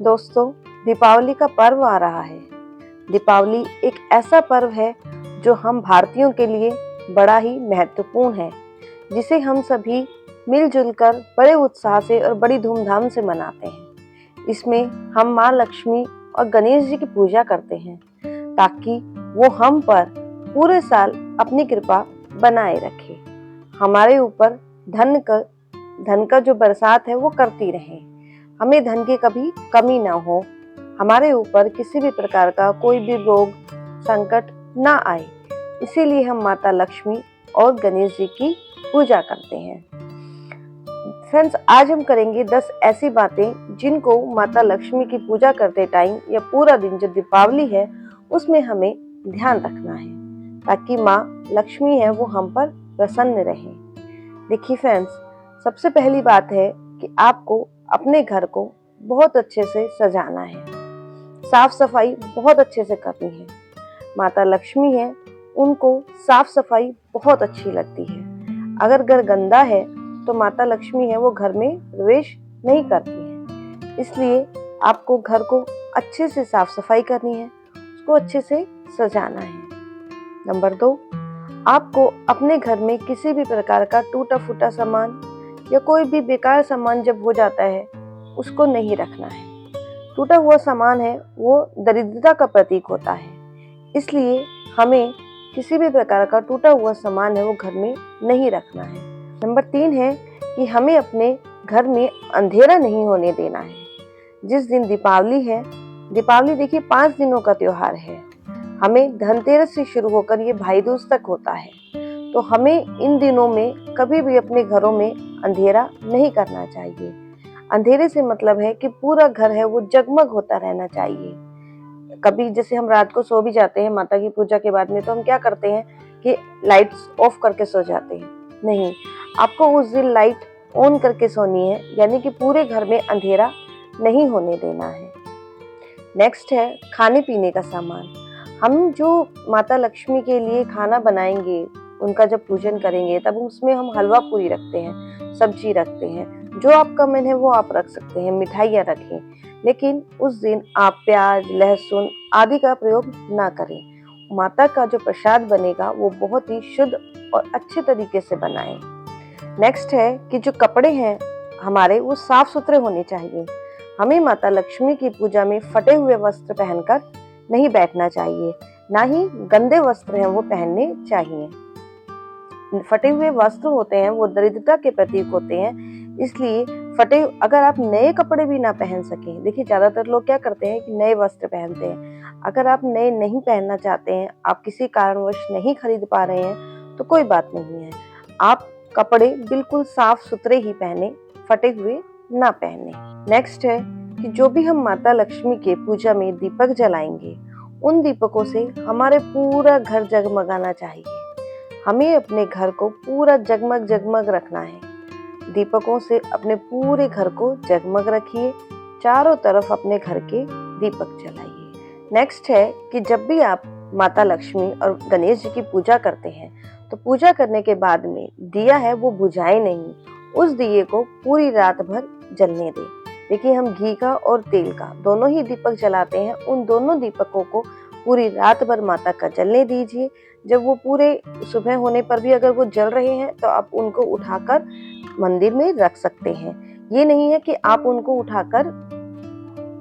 दोस्तों, दीपावली का पर्व आ रहा है। दीपावली एक ऐसा पर्व है जो हम भारतीयों के लिए बड़ा ही महत्वपूर्ण है, जिसे हम सभी मिलजुल कर बड़े उत्साह से और बड़ी धूमधाम से मनाते हैं। इसमें हम माँ लक्ष्मी और गणेश जी की पूजा करते हैं ताकि वो हम पर पूरे साल अपनी कृपा बनाए रखे, हमारे ऊपर धन का जो बरसात है वो करती रहे, हमें धन की कभी कमी ना हो, हमारे ऊपर किसी भी प्रकार का कोई भी रोग संकट ना आए। इसीलिए हम माता लक्ष्मी और गणेश जी की पूजा करते हैं। फ्रेंड्स, आज हम करेंगे 10 ऐसी बातें जिनको माता लक्ष्मी की पूजा करते टाइम या पूरा दिन जो दीपावली है उसमें हमें ध्यान रखना है ताकि माँ लक्ष्मी है वो हम पर प्रसन्न रहे। देखिए फ्रेंड्स, सबसे पहली बात है कि आपको अपने घर को बहुत अच्छे से सजाना है, साफ सफाई बहुत अच्छे से करनी है। माता लक्ष्मी है, उनको साफ सफाई बहुत अच्छी लगती है। अगर घर गंदा है तो माता लक्ष्मी है वो घर में प्रवेश नहीं करती है। इसलिए आपको घर को अच्छे से साफ सफाई करनी है, उसको अच्छे से सजाना है। नंबर 2, आपको अपने घर में किसी भी प्रकार का टूटा फूटा सामान या कोई भी बेकार सामान जब हो जाता है उसको नहीं रखना है। टूटा हुआ सामान है वो दरिद्रता का प्रतीक होता है, इसलिए हमें किसी भी प्रकार का टूटा हुआ सामान है वो घर में नहीं रखना है। नंबर 3 है कि हमें अपने घर में अंधेरा नहीं होने देना है। जिस दिन दीपावली है, दीपावली देखिए 5 दिनों का त्योहार है। हमें धनतेरस से शुरू होकर ये भाई दूज तक होता है, तो हमें इन दिनों में कभी भी अपने घरों में अंधेरा नहीं करना चाहिए। अंधेरे से मतलब है कि पूरा घर है वो जगमग होता रहना चाहिए। कभी जैसे हम रात को सो भी जाते हैं माता की पूजा के बाद में, तो हम क्या करते हैं कि लाइट्स ऑफ करके सो जाते हैं। नहीं, आपको उस दिन लाइट ऑन करके सोनी है, यानी कि पूरे घर में अंधेरा नहीं होने देना है। नेक्स्ट है खाने पीने का सामान। हम जो माता लक्ष्मी के लिए खाना बनाएंगे, उनका जब पूजन करेंगे तब उसमें हम हलवा पूरी रखते हैं, सब्जी रखते हैं, जो आपका मन है वो आप रख सकते हैं, मिठाइयाँ रखें, लेकिन उस दिन आप प्याज लहसुन आदि का प्रयोग ना करें। माता का जो प्रसाद बनेगा वो बहुत ही शुद्ध और अच्छे तरीके से बनाएं। नेक्स्ट है कि जो कपड़े हैं हमारे वो साफ सुथरे होने चाहिए। हमें माता लक्ष्मी की पूजा में फटे हुए वस्त्र पहनकर नहीं बैठना चाहिए, ना ही गंदे वस्त्र हैं वो पहनने चाहिए। फटे हुए वस्त्र होते हैं वो दरिद्रता के प्रतीक होते हैं, इसलिए अगर आप नए कपड़े भी ना पहन सके, देखिए ज्यादातर लोग क्या करते हैं कि नए वस्त्र पहनते हैं। अगर आप नए नहीं पहनना चाहते हैं, आप किसी कारणवश नहीं खरीद पा रहे हैं, तो कोई बात नहीं है, आप कपड़े बिल्कुल साफ सुथरे ही पहने, फटे हुए ना पहने। नेक्स्ट है कि जो भी हम माता लक्ष्मी के पूजा में दीपक जलाएंगे, उन दीपकों से हमारे पूरा घर जगमगाना चाहिए। हमें अपने घर को पूरा जगमग जगमग रखना है। दीपकों से अपने पूरे घर को जगमग रखिए, चारों तरफ अपने घर के दीपक जलाइए। नेक्स्ट है कि जब भी आप माता लक्ष्मी और गणेश जी की पूजा करते हैं, तो पूजा करने के बाद में दिया है वो बुझाए नहीं, उस दिए को पूरी रात भर जलने दें। देखिए, हम घी का और तेल का दोनों ही दीपक जलाते हैं, उन दोनों दीपकों को पूरी रात भर माता का जलने दीजिए। जब वो पूरे सुबह होने पर भी अगर वो जल रहे हैं तो आप उनको उठाकर मंदिर में रख सकते हैं। ये नहीं है कि आप उनको उठाकर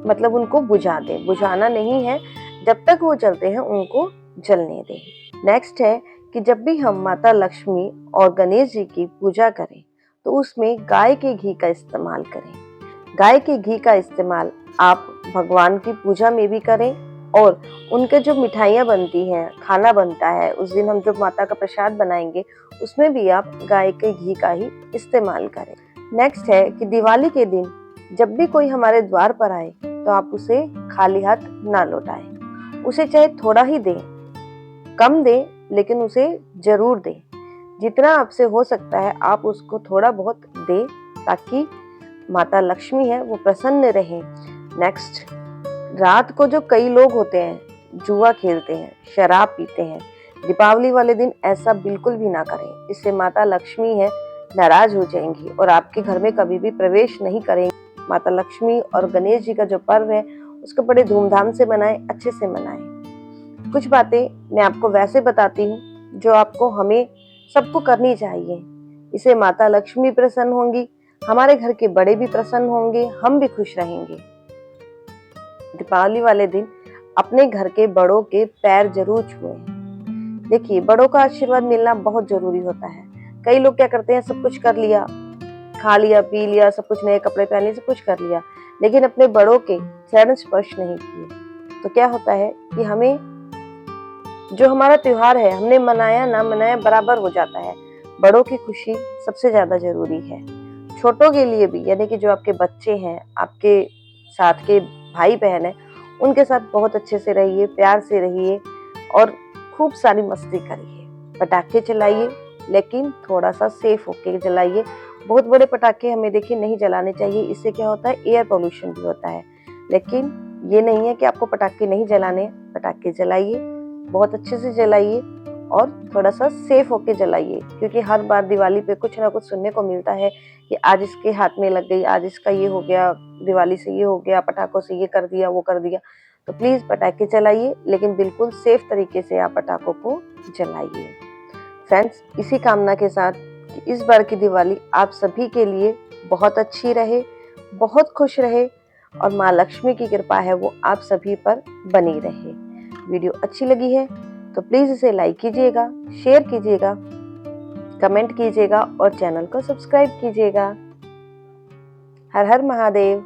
मतलब उनको बुझा दें, बुझाना नहीं है, जब तक वो जलते हैं उनको जलने दें। नेक्स्ट है कि जब भी हम माता लक्ष्मी और गणेश जी की पूजा करें तो उसमें गाय के घी का इस्तेमाल करें। गाय के घी का इस्तेमाल आप भगवान की पूजा में भी करें, और उनके जो मिठाइयाँ बनती हैं, खाना बनता है, उस दिन हम जो माता का प्रसाद बनाएंगे उसमें भी आप गाय के घी का ही इस्तेमाल करें। नेक्स्ट है कि दिवाली के दिन जब भी कोई हमारे द्वार पर आए तो आप उसे खाली हाथ ना लौटाएं। उसे चाहे थोड़ा ही दें, कम दें, लेकिन उसे जरूर दें। जितना आपसे हो सकता है आप उसको थोड़ा बहुत दें ताकि माता लक्ष्मी है वो प्रसन्न रहे। नेक्स्ट, रात को जो कई लोग होते हैं जुआ खेलते हैं, शराब पीते हैं, दीपावली वाले दिन ऐसा बिल्कुल भी ना करें। इससे माता लक्ष्मी है नाराज हो जाएंगी और आपके घर में कभी भी प्रवेश नहीं करेंगी। माता लक्ष्मी और गणेश जी का जो पर्व है उसको बड़े धूमधाम से मनाएं, अच्छे से मनाएं। कुछ बातें मैं आपको वैसे बताती हूँ जो आपको हमें सबको करनी चाहिए। इसे माता लक्ष्मी प्रसन्न होंगी, हमारे घर के बड़े भी प्रसन्न होंगे, हम भी खुश रहेंगे। दीपावली वाले दिन अपने घर के बड़ों के पैर जरूर छुएं। देखिए, बड़ों का आशीर्वाद मिलना बहुत जरूरी होता है। कई लोग क्या करते हैं, सब कुछ कर लिया, खा लिया, पी लिया, सब कुछ, नए कपड़े पहन लिए, सब कुछ कर लिया, लेकिन अपने बड़ों के चरण स्पर्श नहीं किए। तो क्या होता है कि हमें जो हमारा त्योहार है, हमने मनाया ना मनाया बराबर हो जाता है। बड़ों की खुशी सबसे ज्यादा जरूरी है। छोटों के लिए भी, यानी कि जो आपके बच्चे हैं, आपके साथ के भाई बहन है, उनके साथ बहुत अच्छे से रहिए, प्यार से रहिए और खूब सारी मस्ती करिए। पटाखे चलाइए, लेकिन थोड़ा सा सेफ होके जलाइए। बहुत बड़े पटाखे हमें देखिए नहीं जलाने चाहिए, इससे क्या होता है, एयर पोल्यूशन भी होता है। लेकिन ये नहीं है कि आपको पटाखे नहीं जलाने, पटाखे जलाइए, बहुत अच्छे से जलाइए और थोड़ा सा सेफ होके जलाइए, क्योंकि हर बार दिवाली पे कुछ ना कुछ सुनने को मिलता है कि आज इसके हाथ में लग गई, आज इसका ये हो गया, दिवाली से ये हो गया, पटाखों से ये कर दिया, वो कर दिया। तो प्लीज पटाखे चलाइए, लेकिन बिल्कुल सेफ तरीके से आप पटाखों को जलाइए। फ्रेंड्स, इसी कामना के साथ कि इस बार की दिवाली आप सभी के लिए बहुत अच्छी रहे, बहुत खुश रहे और माँ लक्ष्मी की कृपा है वो आप सभी पर बनी रहे। वीडियो अच्छी लगी है तो प्लीज इसे लाइक कीजिएगा, शेयर कीजिएगा, कमेंट कीजिएगा और चैनल को सब्सक्राइब कीजिएगा। हर हर महादेव।